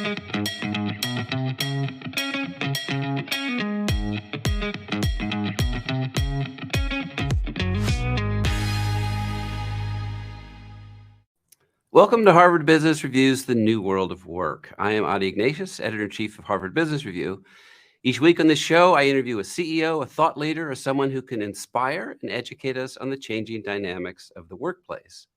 Welcome to Harvard Business Review's The New World of Work. I am Adi Ignatius, Editor-in-Chief of Harvard Business Review. Each week on this show, I interview a CEO, a thought leader, or someone who can inspire and educate us on the changing dynamics of the workplace.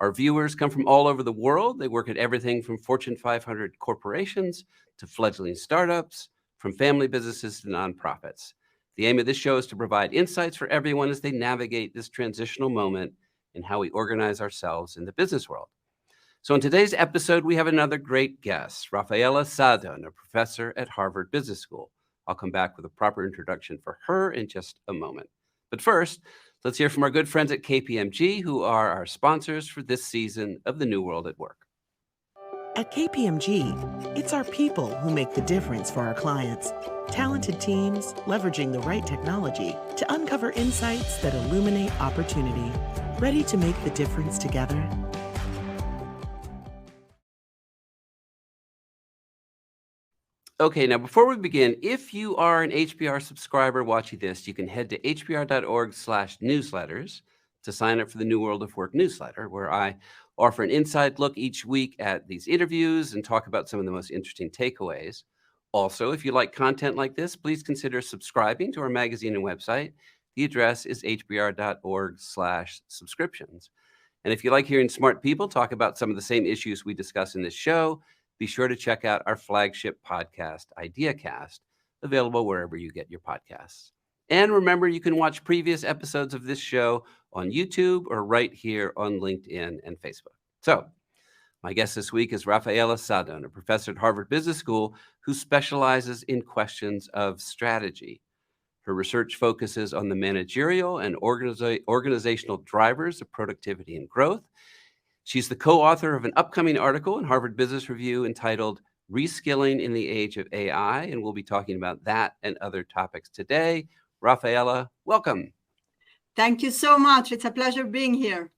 Our viewers come from all over the world. They work at everything from Fortune 500 corporations to fledgling startups, from family businesses to nonprofits. The aim of this show is to provide insights for everyone as they navigate this transitional moment in how we organize ourselves in the business world. So in today's episode, we have another great guest, Raffaella Sadun, a professor at Harvard Business School. I'll come back with a proper introduction for her in just a moment. But first, let's hear from our good friends at KPMG, who are our sponsors for this season of The New World at Work. At KPMG, it's our people who make the difference for our clients. Talented teams leveraging the right technology to uncover insights that illuminate opportunity. Ready to make the difference together? Okay, now before we begin, if you are an HBR subscriber watching this, you can head to hbr.org/newsletters to sign up for the New World of Work newsletter, where I offer an inside look each week at these interviews and talk about some of the most interesting takeaways. Also, if you like content like this, please consider subscribing to our magazine and website. The address is hbr.org/subscriptions. And if you like hearing smart people talk about some of the same issues we discuss in this show, be sure to check out our flagship podcast, IdeaCast, available wherever you get your podcasts. And remember, you can watch previous episodes of this show on YouTube or right here on LinkedIn and Facebook. So, my guest this week is Raffaella Sadun, a professor at Harvard Business School who specializes in questions of strategy. Her research focuses on the managerial and organizational drivers of productivity and growth. She's the co-author of an upcoming article in Harvard Business Review entitled Reskilling in the Age of AI, and we'll be talking about that and other topics today. Raffaella, welcome. Thank you so much. It's a pleasure being here.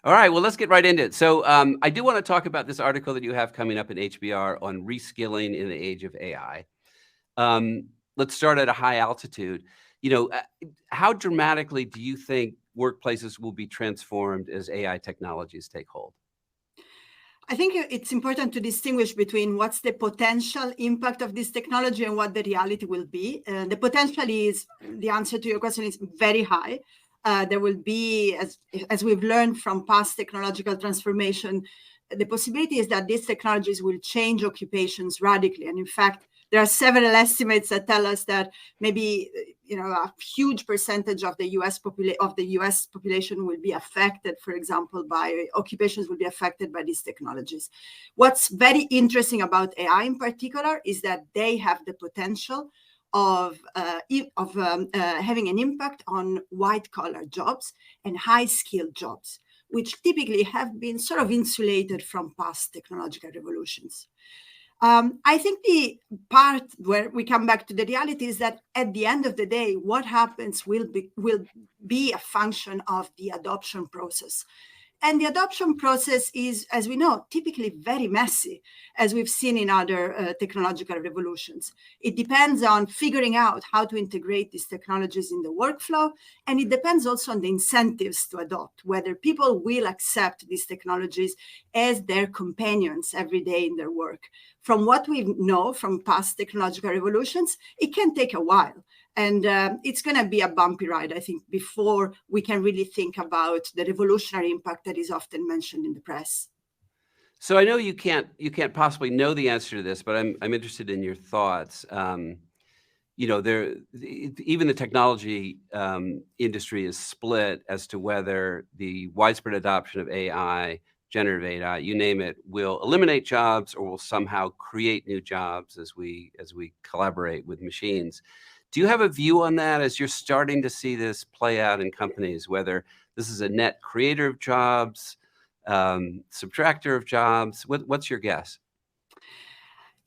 All right, well, let's get right into it. So I do want to talk about this article that you have coming up in HBR on reskilling in the age of AI. Let's start at a high altitude. How dramatically do you think workplaces will be transformed as AI technologies take hold? I think it's important to distinguish between what's the potential impact of this technology and what the reality will be. The potential is, the answer to your question is very high. There will be, as we've learned from past technological transformation, the possibility is that these technologies will change occupations radically. And in fact, there are several estimates that tell us that maybe a huge percentage of the U.S. population will be affected, for example, by occupations will be affected by these technologies. What's very interesting about AI in particular is that they have the potential of having an impact on white-collar jobs and high-skilled jobs, which typically have been sort of insulated from past technological revolutions. I think the part where we come back to the reality is that at the end of the day, what happens will be a function of the adoption process. And the adoption process is, as we know, typically very messy, as we've seen in other technological revolutions. It depends on figuring out how to integrate these technologies in the workflow, and it depends also on the incentives to adopt, whether people will accept these technologies as their companions every day in their work. From what we know from past technological revolutions, it can take a while. And it's going to be a bumpy ride, I think, before we can really think about the revolutionary impact that is often mentioned in the press. So I know you can't possibly know the answer to this, but I'm interested in your thoughts. Even the technology industry is split as to whether the widespread adoption of AI, generative AI, you name it, will eliminate jobs or will somehow create new jobs as we collaborate with machines. Do you have a view on that as you're starting to see this play out in companies, whether this is a net creator of jobs, subtractor of jobs? What's your guess?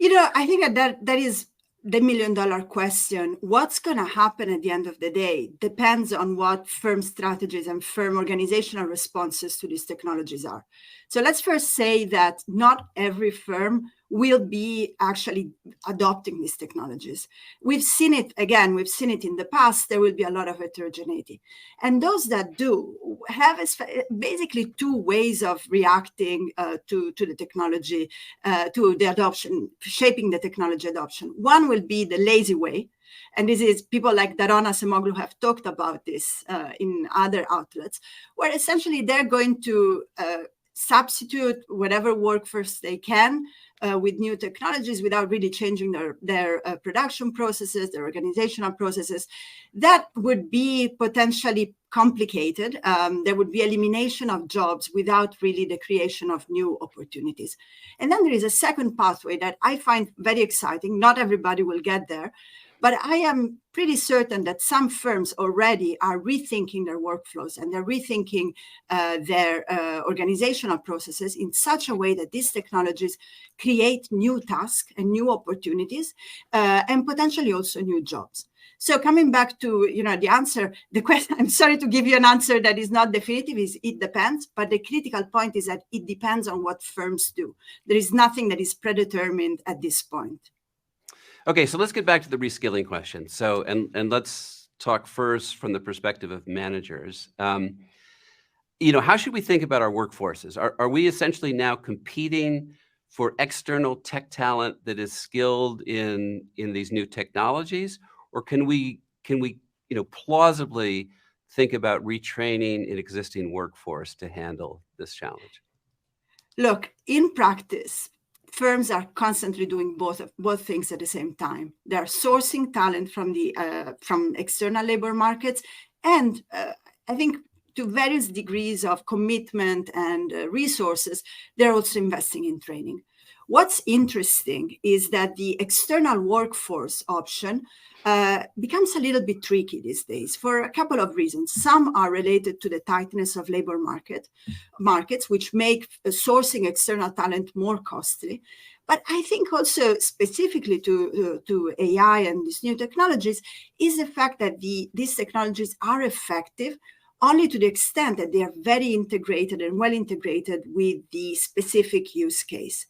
I think that is the million-dollar question. What's going to happen at the end of the day depends on what firm strategies and firm organizational responses to these technologies are. So let's first say that not every firm will be actually adopting these technologies. We've seen it in the past. There will be a lot of heterogeneity. And those that do have basically two ways of reacting to the technology, to the adoption, shaping the technology adoption. One will be the lazy way. And this is people like Daron Acemoglu have talked about this in other outlets, where essentially they're going to substitute whatever workforce they can with new technologies without really changing their production processes, their organizational processes. That would be potentially complicated. There would be elimination of jobs without really the creation of new opportunities. And then there is a second pathway that I find very exciting. Not everybody will get there, but I am pretty certain that some firms already are rethinking their workflows and they're rethinking their organizational processes in such a way that these technologies create new tasks and new opportunities and potentially also new jobs. So coming back to the answer, the question, I'm sorry to give you an answer that is not definitive, is it depends, but the critical point is that it depends on what firms do. There is nothing that is predetermined at this point. Okay, so let's get back to the reskilling question. So, and let's talk first from the perspective of managers. How should we think about our workforces? Are we essentially now competing for external tech talent that is skilled in these new technologies, or can we plausibly think about retraining an existing workforce to handle this challenge? Look, in practice, firms are constantly doing both things at the same time. They are sourcing talent from external labor markets, and I think to various degrees of commitment and resources, they're also investing in training. What's interesting is that the external workforce option becomes a little bit tricky these days for a couple of reasons. Some are related to the tightness of labor markets, which make sourcing external talent more costly. But I think also specifically to AI and these new technologies is the fact that these technologies are effective only to the extent that they are very integrated and well integrated with the specific use case.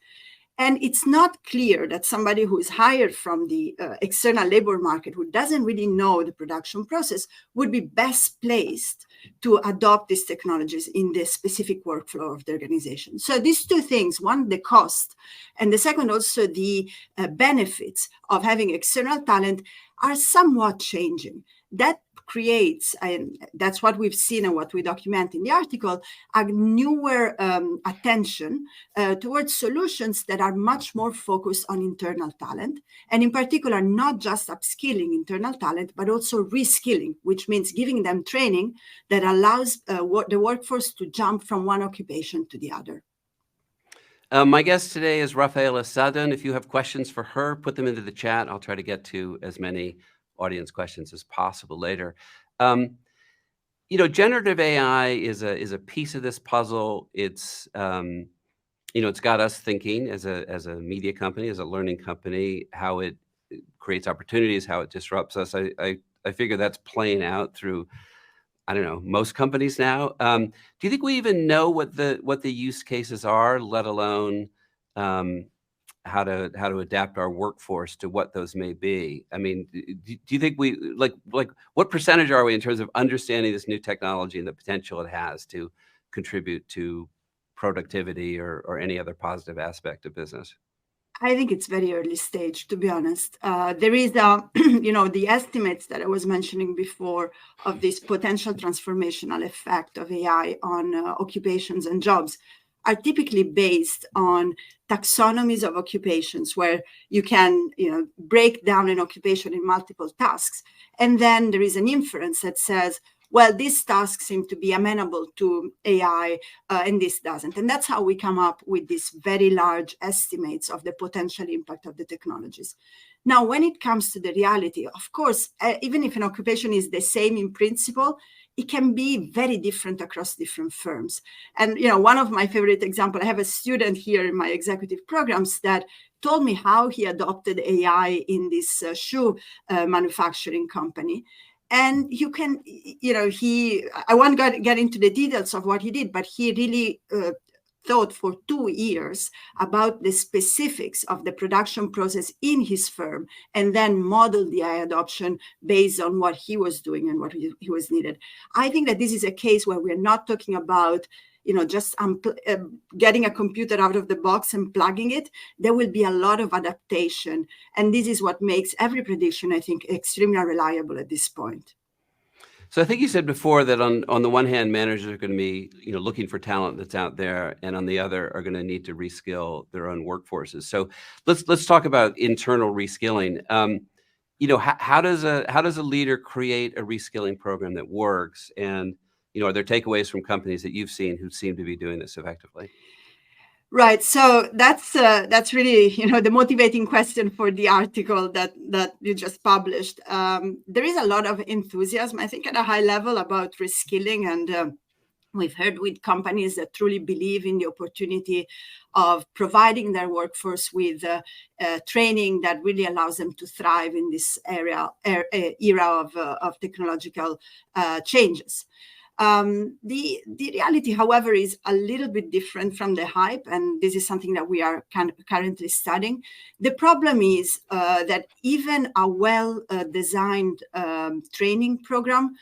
And it's not clear that somebody who is hired from the external labor market, who doesn't really know the production process, would be best placed to adopt these technologies in the specific workflow of the organization. So these two things, one, the cost, and the second, also the benefits of having external talent are somewhat changing. That creates, and that's what we've seen and what we document in the article, a newer attention towards solutions that are much more focused on internal talent, and in particular, not just upskilling internal talent, but also reskilling, which means giving them training that allows the workforce to jump from one occupation to the other. My guest today is Raffaella Sadun. If you have questions for her, put them into the chat. I'll try to get to as many audience questions as possible later. Generative AI is a piece of this puzzle. It's it's got us thinking as a media company, as a learning company, how it creates opportunities, how it disrupts us. I figure that's playing out through, I don't know, most companies now. Do you think we even know what the use cases are, let alone how to adapt our workforce to what those may be? I mean, do you think we like what percentage are we in terms of understanding this new technology and the potential it has to contribute to productivity or any other positive aspect of business? I think it's very early stage, to be honest. There is, the estimates that I was mentioning before of this potential transformational effect of AI on occupations and jobs are typically based on taxonomies of occupations, where you can break down an occupation in multiple tasks. And then there is an inference that says, well, these tasks seem to be amenable to AI and this doesn't. And that's how we come up with these very large estimates of the potential impact of the technologies. Now, when it comes to the reality, of course, even if an occupation is the same in principle, it can be very different across different firms. And, one of my favorite examples, I have a student here in my executive programs that told me how he adopted AI in this shoe manufacturing company. And you can, I won't get into the details of what he did, but he really thought for 2 years about the specifics of the production process in his firm and then modeled the AI adoption based on what he was doing and what he was needed. I think that this is a case where we're not talking about just getting a computer out of the box and plugging it. There will be a lot of adaptation. And this is what makes every prediction, I think, extremely unreliable at this point. So I think you said before that on the one hand, managers are going to be looking for talent that's out there, and on the other are going to need to reskill their own workforces. So let's talk about internal reskilling. How does a leader create a reskilling program that works? And are there takeaways from companies that you've seen who seem to be doing this effectively? Right. So that's really, the motivating question for the article that you just published. There is a lot of enthusiasm, I think, at a high level about reskilling. And we've heard with companies that truly believe in the opportunity of providing their workforce with training that really allows them to thrive in this era of technological changes. The reality, however, is a little bit different from the hype, and this is something that we are currently studying. The problem is that even a well-designed training program,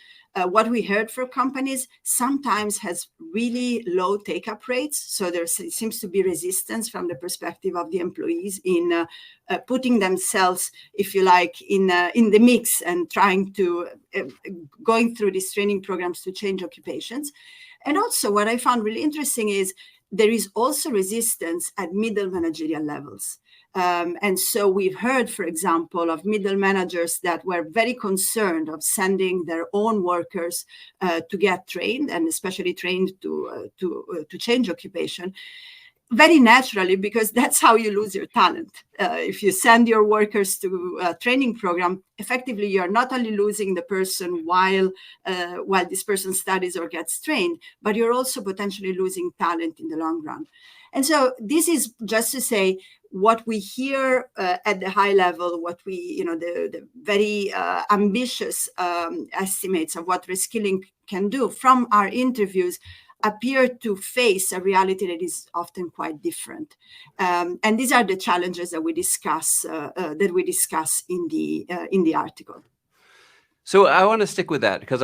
what we heard from companies sometimes has really low take-up rates. So there seems to be resistance from the perspective of the employees in putting themselves, if you like, in the mix and trying to going through these training programs to change occupations. And also what I found really interesting is there is also resistance at middle managerial levels. And so we've heard, for example, of middle managers that were very concerned of sending their own workers to get trained, and especially trained to change occupation, very naturally, because that's how you lose your talent. If you send your workers to a training program, effectively, you're not only losing the person while this person studies or gets trained, but you're also potentially losing talent in the long run. And so this is just to say what we hear at the high level, what we, the very ambitious estimates of what reskilling can do from our interviews appear to face a reality that is often quite different. And these are the challenges that we discuss in the article. So I want to stick with that because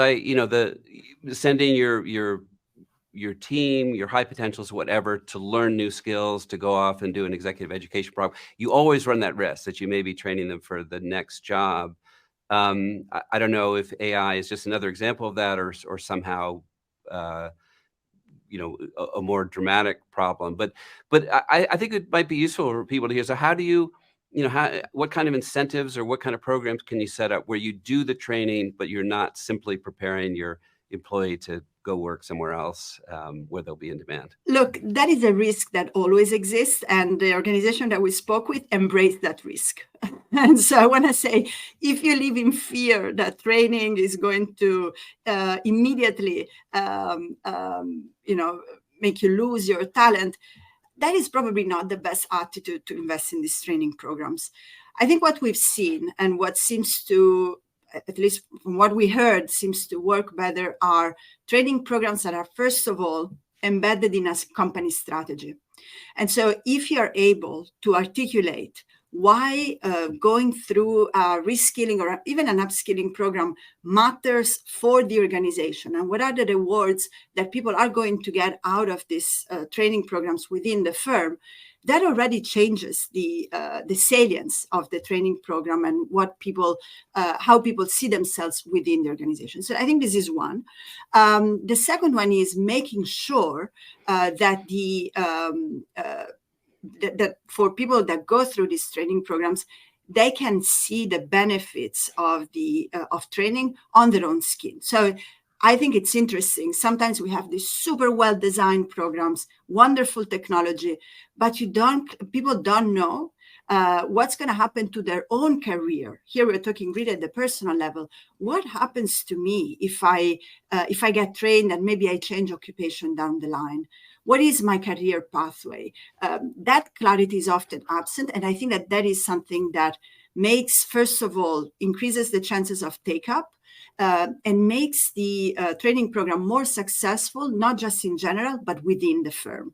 sending your team, your high potentials, whatever, to learn new skills, to go off and do an executive education program, you always run that risk that you may be training them for the next job. I don't know if AI is just another example of that, or somehow, a more dramatic problem. But I think it might be useful for people to hear. So how do you, what kind of incentives or what kind of programs can you set up where you do the training, but you're not simply preparing your employee to go work somewhere else where they'll be in demand? Look, that is a risk that always exists, and the organization that we spoke with embraced that risk. And so I want to say, if you live in fear that training is going to immediately, make you lose your talent, that is probably not the best attitude to invest in these training programs. I think what we've seen and what seems to, at least from what we heard, seems to work better are training programs that are, first of all, embedded in a company strategy. And so if you're able to articulate why going through a reskilling or even an upskilling program matters for the organization, and what are the rewards that people are going to get out of these training programs within the firm, that already changes the salience of the training program and what people, how people see themselves within the organization. So I think this is one. The second one is making sure that that for people that go through these training programs, they can see the benefits of training on their own skin. So I think it's interesting. Sometimes we have these super well-designed programs, wonderful technology, but people don't know what's going to happen to their own career. Here we're talking really at the personal level. What happens to me if I get trained and maybe I change occupation down the line? What is my career pathway? That clarity is often absent, and I think that is something that makes, first of all, increases the chances of take-up, and makes the training program more successful, not just in general, but within the firm.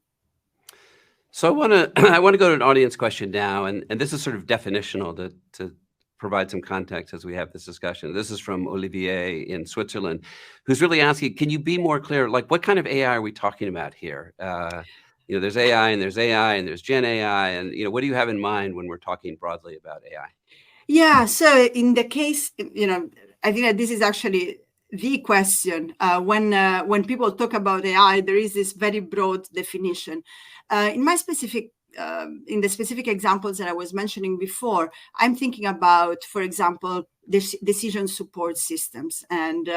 So I want to I want to go to an audience question now, and this is sort of definitional to provide some context as we have this discussion. This is from Olivier in Switzerland, who's really asking, can you be more clear? Like, what kind of AI are we talking about here? There's AI and there's AI and there's Gen AI, and what do you have in mind when we're talking broadly about AI? Yeah, so in the case, I think that this is actually the question. When people talk about AI, there is this very broad definition. In the specific examples that I was mentioning before, I'm thinking about, for example, decision support systems, and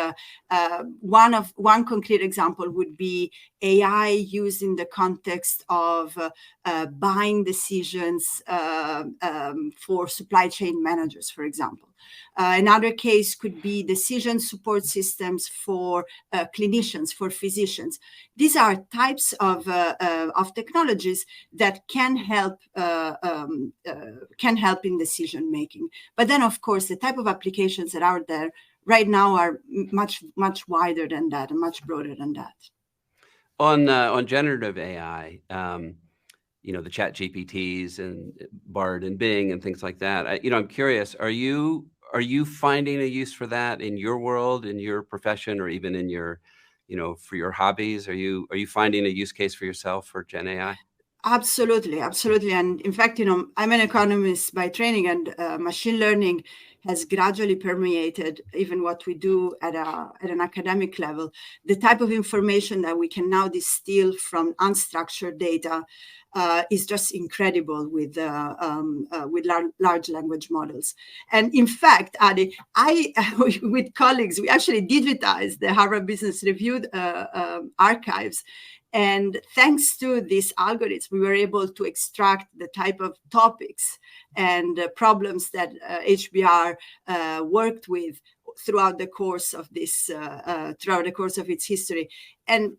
one concrete example would be AI used in the context of buying decisions for supply chain managers, for example. Another case could be decision support systems for clinicians, for physicians. These are types of technologies that can help in decision making. But then, of course, the type of applications that are there right now are much wider than that and much broader than that. On generative AI, the Chat GPTs and Bard and Bing and things like that. I'm curious, are you finding a use for that in your world, in your profession, or even in your, for your hobbies? Are you finding a use case for yourself for Gen AI? Absolutely. And in fact, I'm an economist by training, and machine learning has gradually permeated even what we do at an academic level. The type of information that we can now distill from unstructured data is just incredible with large language models. And in fact, Adi, with colleagues, we actually digitized the Harvard Business Review archives. And thanks to these algorithms, we were able to extract the type of topics and problems that HBR worked with throughout the course of its history. And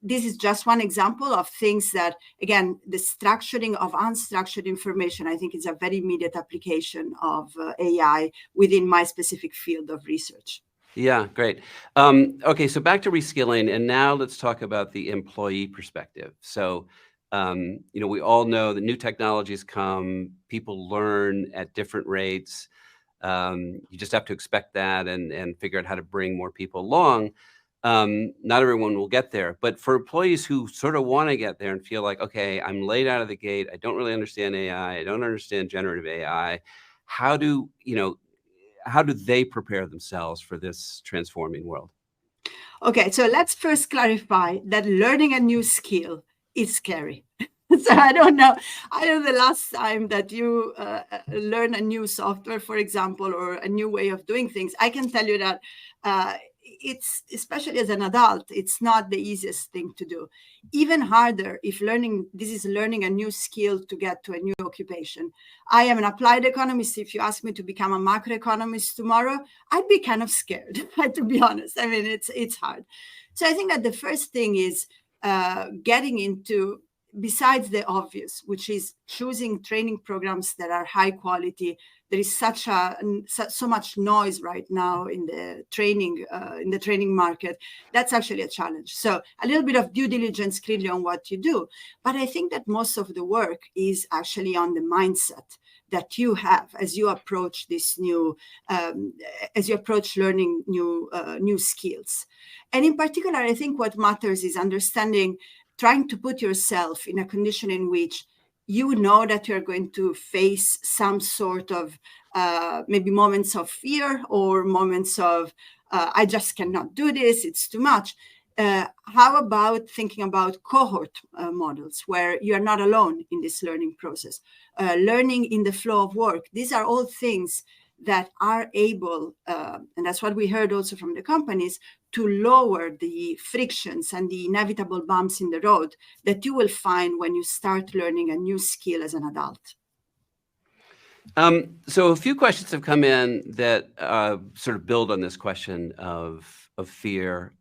this is just one example of things that, again, the structuring of unstructured information, I think, is a very immediate application of AI within my specific field of research. Yeah, great. Okay, so back to reskilling, and now let's talk about the employee perspective. So, we all know that new technologies come, people learn at different rates. You just have to expect that and figure out how to bring more people along. Not everyone will get there, but for employees who sort of want to get there and feel like, okay, I'm late out of the gate, I don't really understand AI, I don't understand generative AI, how do they prepare themselves for this transforming world? Okay, so let's first clarify that learning a new skill is scary. So I don't know the last time that you learn a new software, for example, or a new way of doing things. I can tell you that it's, especially as an adult, it's not the easiest thing to do. Even harder if this is learning a new skill to get to a new occupation. I am an applied economist. If you ask me to become a macroeconomist tomorrow, I'd be kind of scared, to be honest. I mean, it's hard. So I think that the first thing is getting into, besides the obvious, which is choosing training programs that are high quality. There is so much noise right now in the training market. That's actually a challenge. So a little bit of due diligence clearly on what you do. But I think that most of the work is actually on the mindset that you have as you approach this learning new skills. And in particular, I think what matters is trying to put yourself in a condition in which you know that you're going to face some sort of maybe moments of fear or moments of, I just cannot do this, it's too much. How about thinking about cohort models where you are not alone in this learning process? Learning in the flow of work. These are all things that are able, and that's what we heard also from the companies, to lower the frictions and the inevitable bumps in the road that you will find when you start learning a new skill as an adult. So a few questions have come in that sort of build on this question of fear.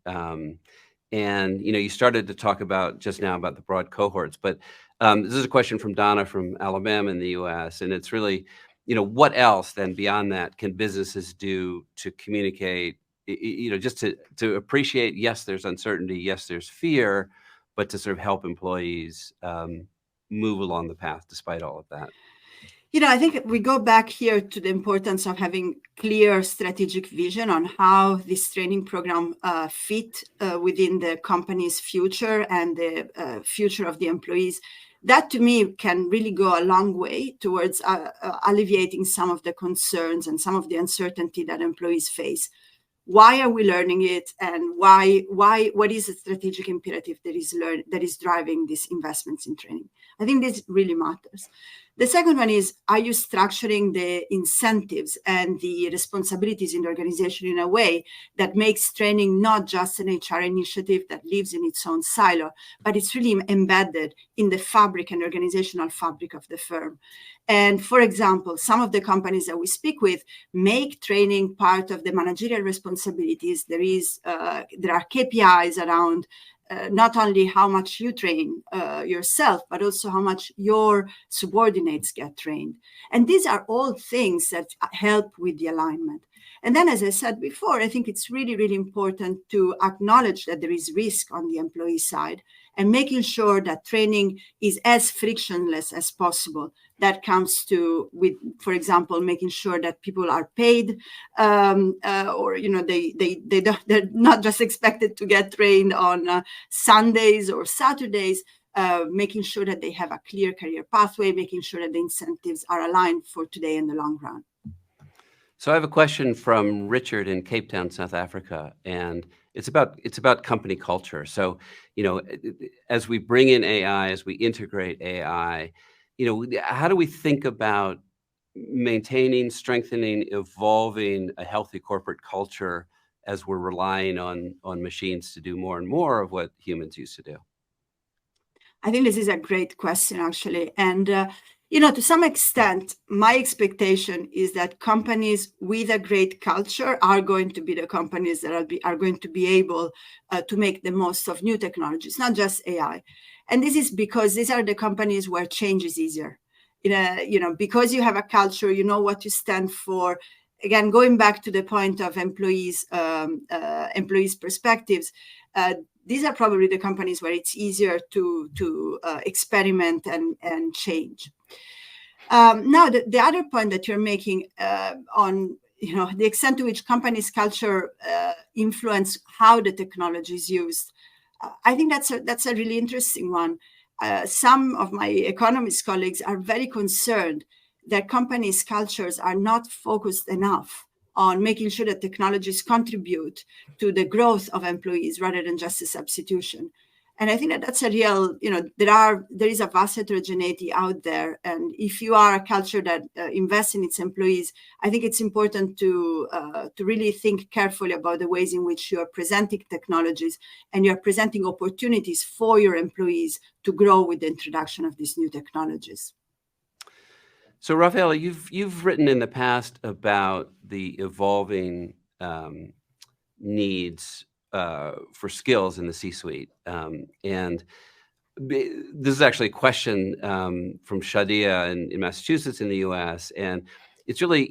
And you started to talk about just now about the broad cohorts, but this is a question from Donna from Alabama in the US, and it's really, what else then beyond that can businesses do to communicate, just to appreciate, yes, there's uncertainty, yes, there's fear, but to sort of help employees move along the path despite all of that? I think we go back here to the importance of having clear strategic vision on how this training program fit within the company's future and the future of the employees. That, to me, can really go a long way towards alleviating some of the concerns and some of the uncertainty that employees face. Why are we learning it, and what is the strategic imperative that is driving these investments in training? I think this really matters. The second one is, are you structuring the incentives and the responsibilities in the organization in a way that makes training not just an HR initiative that lives in its own silo, but it's really embedded in the fabric and organizational fabric of the firm? And for example, some of the companies that we speak with make training part of the managerial responsibilities. There are KPIs around not only how much you train yourself, but also how much your subordinates get trained. And these are all things that help with the alignment. And then, as I said before, I think it's really, really important to acknowledge that there is risk on the employee side and making sure that training is as frictionless as possible. That comes to, with, for example, making sure that people are paid, or they're not just expected to get trained on Sundays or Saturdays. Making sure that they have a clear career pathway, making sure that the incentives are aligned for today and the long run. So I have a question from Richard in Cape Town, South Africa, and it's about company culture. So, as we bring in AI, as we integrate AI, how do we think about maintaining, strengthening, evolving a healthy corporate culture as we're relying on machines to do more and more of what humans used to do? I think this is a great question, actually. And, to some extent, my expectation is that companies with a great culture are going to be the companies that are going to be able to make the most of new technologies, not just AI. And this is because these are the companies where change is easier. Because you have a culture, you know what you stand for. Again, going back to the point of employees' perspectives, these are probably the companies where it's easier to experiment and change. Now, the other point that you're making on the extent to which companies' culture influence how the technology is used, I think that's a really interesting one. Some of my economist colleagues are very concerned that companies' cultures are not focused enough on making sure that technologies contribute to the growth of employees rather than just a substitution. And I think that that's a real, there is a vast heterogeneity out there. And if you are a culture that invests in its employees, I think it's important to really think carefully about the ways in which you are presenting technologies and you are presenting opportunities for your employees to grow with the introduction of these new technologies. So, Raffaella, you've written in the past about the evolving needs for skills in the C-suite, and this is actually a question from Shadia in Massachusetts in the U.S., and it's really,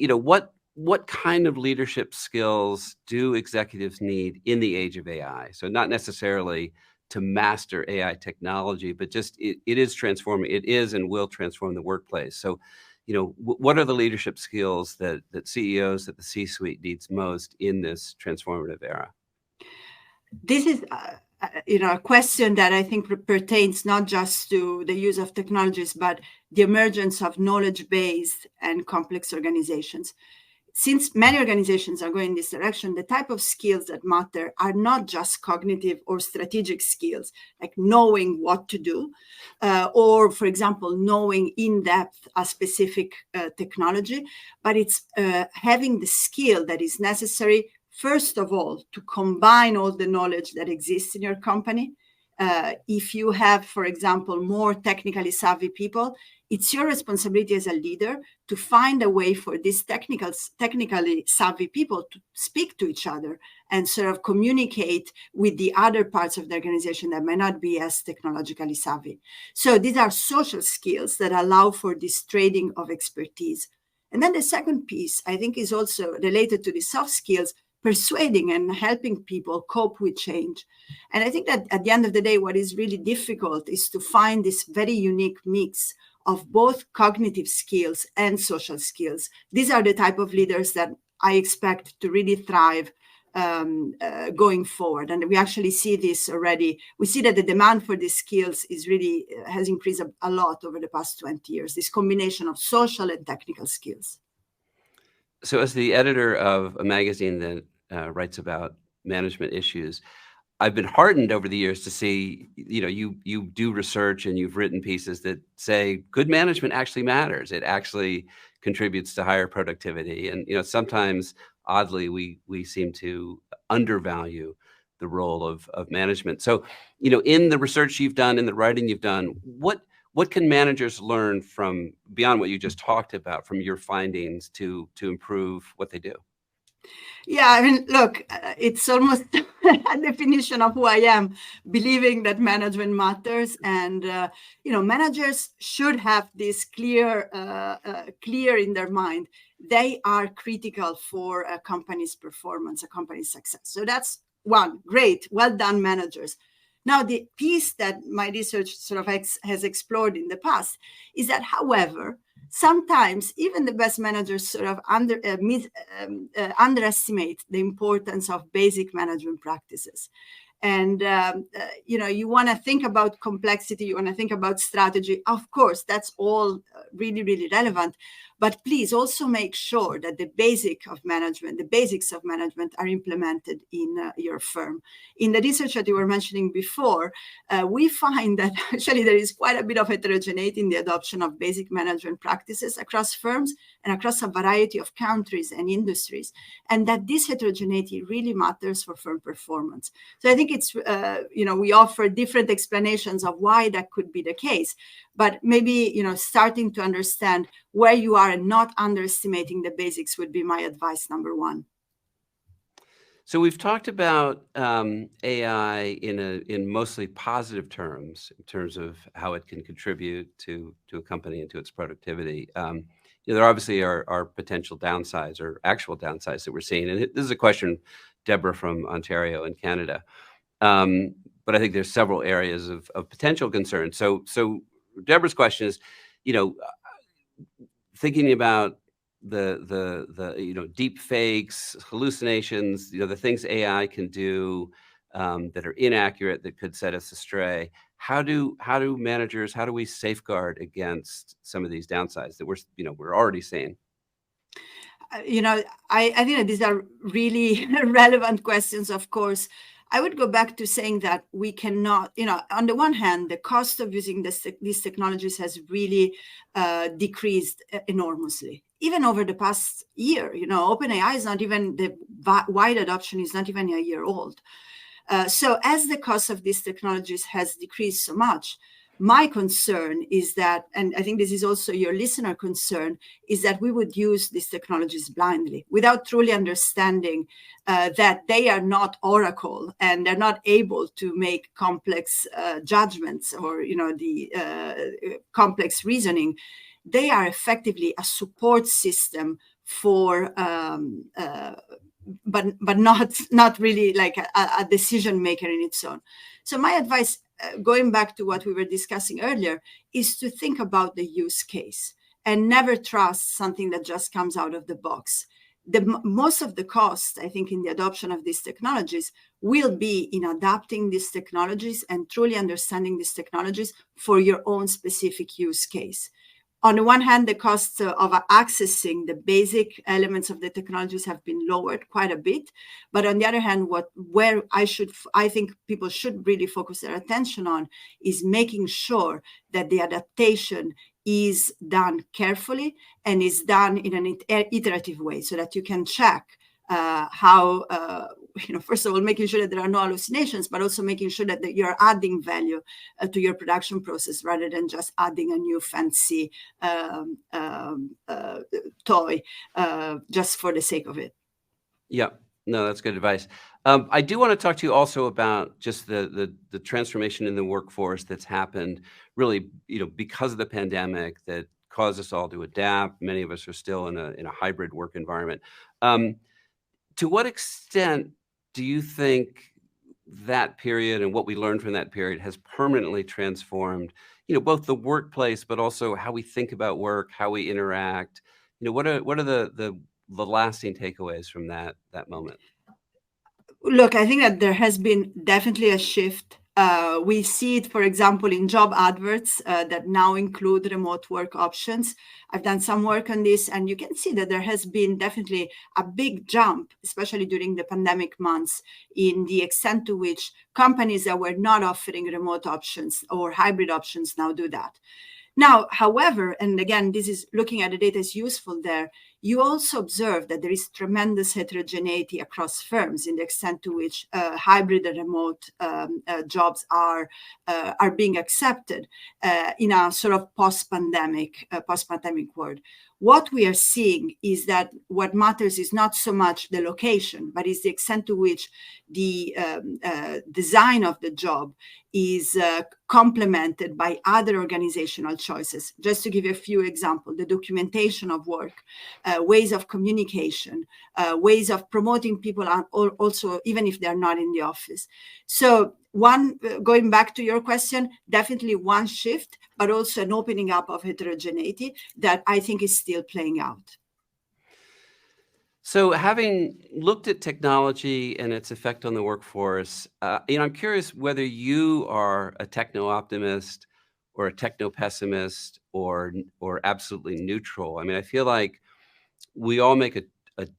what kind of leadership skills do executives need in the age of AI? So not necessarily to master AI technology, but just it is transforming. It is and will transform the workplace. So, what are the leadership skills that CEOs, that the C-suite needs most in this transformative era? This is a question that I think pertains not just to the use of technologies, but the emergence of knowledge-based and complex organizations. Since many organizations are going in this direction, the type of skills that matter are not just cognitive or strategic skills, like knowing what to do, or, for example, knowing in depth a specific technology, but it's having the skill that is necessary, first of all, to combine all the knowledge that exists in your company. If you have, for example, more technically savvy people, it's your responsibility as a leader to find a way for these technically savvy people to speak to each other and sort of communicate with the other parts of the organization that might not be as technologically savvy. So these are social skills that allow for this trading of expertise. And then the second piece, I think, is also related to the soft skills, persuading and helping people cope with change. And I think that at the end of the day, what is really difficult is to find this very unique mix of both cognitive skills and social skills. These are the type of leaders that I expect to really thrive going forward. And we actually see this already. We see that the demand for these skills is really has increased a lot over the past 20 years, this combination of social and technical skills. So as the editor of a magazine that writes about management issues, I've been heartened over the years to see, you do research and you've written pieces that say good management actually matters. It actually contributes to higher productivity. And, sometimes, oddly, we seem to undervalue the role of management. So, in the research you've done, in the writing you've done, what can managers learn from beyond what you just talked about, from your findings to improve what they do? Yeah, I mean, look, it's almost a definition of who I am, believing that management matters. And, managers should have this clear in their mind. They are critical for a company's performance, a company's success. So that's one. Great. Well done, managers. Now, the piece that my research sort of has explored in the past is that, however, sometimes even the best managers sort of underestimate the importance of basic management practices. And, you want to think about complexity, you want to think about strategy. Of course, that's all really, really relevant. But please also make sure that the basics of management are implemented in your firm. In the research that you were mentioning before, we find that actually there is quite a bit of heterogeneity in the adoption of basic management practices across firms and across a variety of countries and industries, and that this heterogeneity really matters for firm performance. So I think it's, we offer different explanations of why that could be the case, but maybe, starting to understand where you are and not underestimating the basics would be my advice number one. So we've talked about AI in mostly positive terms, in terms of how it can contribute to a company and to its productivity. There obviously are potential downsides or actual downsides that we're seeing. And this is a question, Deborah from Ontario in Canada. But I think there's several areas of potential concern. So Deborah's question is, thinking about the deep fakes, hallucinations, the things AI can do that are inaccurate, that could set us astray. How do managers, how do we safeguard against some of these downsides that we're already seeing? I think that these are really relevant questions, of course. I would go back to saying that we cannot, on the one hand, the cost of using these technologies has really decreased enormously. Even over the past year, OpenAI is not even, the wide adoption is not even a year old. So as the cost of these technologies has decreased so much, my concern is that, and I think this is also your listener concern, is that we would use these technologies blindly without truly understanding that they are not oracle and they're not able to make complex judgments or, the complex reasoning. They are effectively a support system for, but not really like a decision maker in its own. So my advice, going back to what we were discussing earlier, is to think about the use case and never trust something that just comes out of the box. Most of the cost, I think, in the adoption of these technologies will be in adapting these technologies and truly understanding these technologies for your own specific use case. On the one hand, the costs of accessing the basic elements of the technologies have been lowered quite a bit. But on the other hand, where I think people should really focus their attention on is making sure that the adaptation is done carefully and is done in an iterative way, so that you can check how, first of all, making sure that there are no hallucinations, but also making sure that you're adding value to your production process rather than just adding a new fancy toy just for the sake of it. Yeah, no, that's good advice. I do want to talk to you also about just the transformation in the workforce that's happened really, because of the pandemic, that caused us all to adapt. Many of us are still in a hybrid work environment. to what extent do you think that period and what we learned from that period has permanently transformed, both the workplace, but also how we think about work, how we interact? What are the lasting takeaways from that moment? Look, I think that there has been definitely a shift. We see it, for example, in job adverts that now include remote work options. I've done some work on this, and you can see that there has been definitely a big jump, especially during the pandemic months, in the extent to which companies that were not offering remote options or hybrid options now do that. Now, however, and again, this is looking at the data is useful there, you also observe that there is tremendous heterogeneity across firms in the extent to which hybrid and remote jobs are being accepted in a sort of post-pandemic world. What we are seeing is that what matters is not so much the location, but is the extent to which the design of the job is complemented by other organizational choices. Just to give you a few examples, the documentation of work, ways of communication, ways of promoting people also, even if they're not in the office. So going back to your question, definitely one shift, but also an opening up of heterogeneity that I think is still playing out. So having looked at technology and its effect on the workforce, I'm curious whether you are a techno-optimist or a techno-pessimist or absolutely neutral. I mean, I feel like we all make a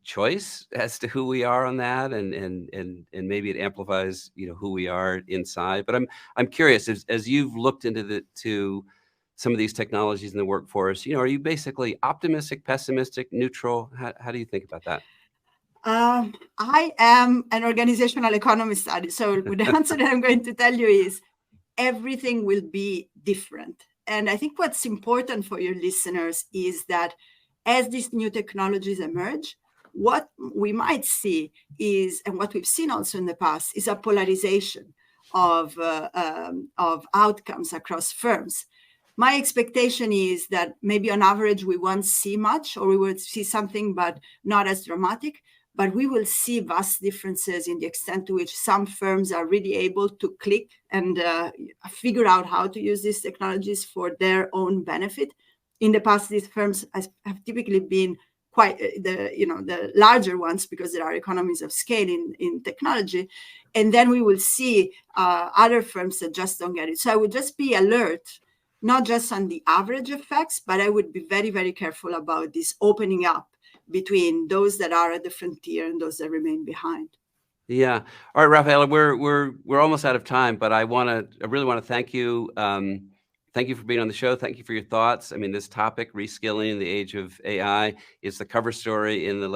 choice as to who we are on that, and maybe it amplifies, who we are inside. But I'm curious, as you've looked into some of these technologies in the workforce, are you basically optimistic, pessimistic, neutral? How do you think about that? I am an organizational economist study. So the answer that I'm going to tell you is everything will be different. And I think what's important for your listeners is that as these new technologies emerge, what we might see is, and what we've seen also in the past, is a polarization of outcomes across firms. My expectation is that maybe on average we won't see much, or we will see something, but not as dramatic. But we will see vast differences in the extent to which some firms are really able to click and figure out how to use these technologies for their own benefit. In the past, these firms have typically been quite the larger ones, because there are economies of scale in technology. And then we will see other firms that just don't get it. So I would just be alert, not just on the average effects, but I would be very, very careful about this opening up between those that are at the frontier and those that remain behind. Yeah. All right, Raffaella, we're almost out of time, but I really want to thank you. Thank you for being on the show. Thank you for your thoughts. I mean, this topic, reskilling in the age of AI, is the cover story in the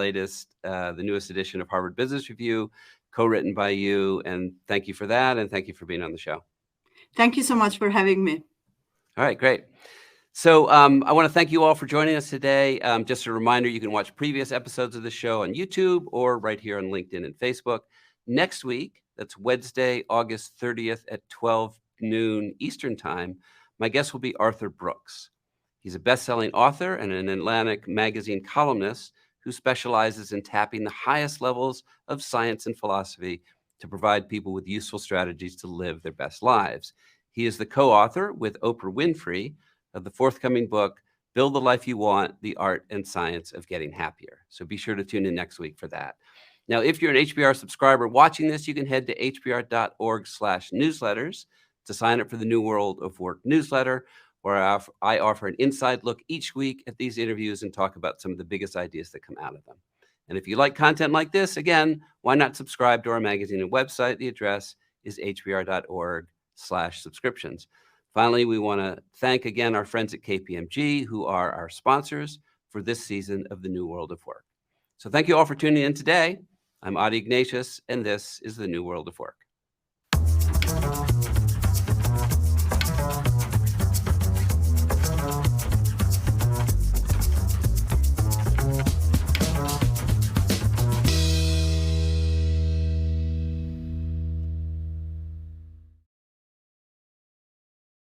newest edition of Harvard Business Review, co-written by you. And thank you for that. And thank you for being on the show. Thank you so much for having me. All right, great. So I want to thank you all for joining us today. Just a reminder, you can watch previous episodes of the show on YouTube or right here on LinkedIn and Facebook. Next week, that's Wednesday, August 30th at 12 noon Eastern Time, my guest will be Arthur Brooks. He's a best-selling author and an Atlantic magazine columnist who specializes in tapping the highest levels of science and philosophy to provide people with useful strategies to live their best lives. He is the co-author with Oprah Winfrey of the forthcoming book, Build the Life You Want, The Art and Science of Getting Happier. So be sure to tune in next week for that. Now, if you're an HBR subscriber watching this, you can head to hbr.org/newsletters to sign up for the New World of Work newsletter, where I offer an inside look each week at these interviews and talk about some of the biggest ideas that come out of them. And if you like content like this, again, why not subscribe to our magazine and website? The address is hbr.org/subscriptions. Finally, we want to thank again our friends at KPMG, who are our sponsors for this season of the New World of Work. So thank you all for tuning in today. I'm Adi Ignatius, and this is the New World of Work.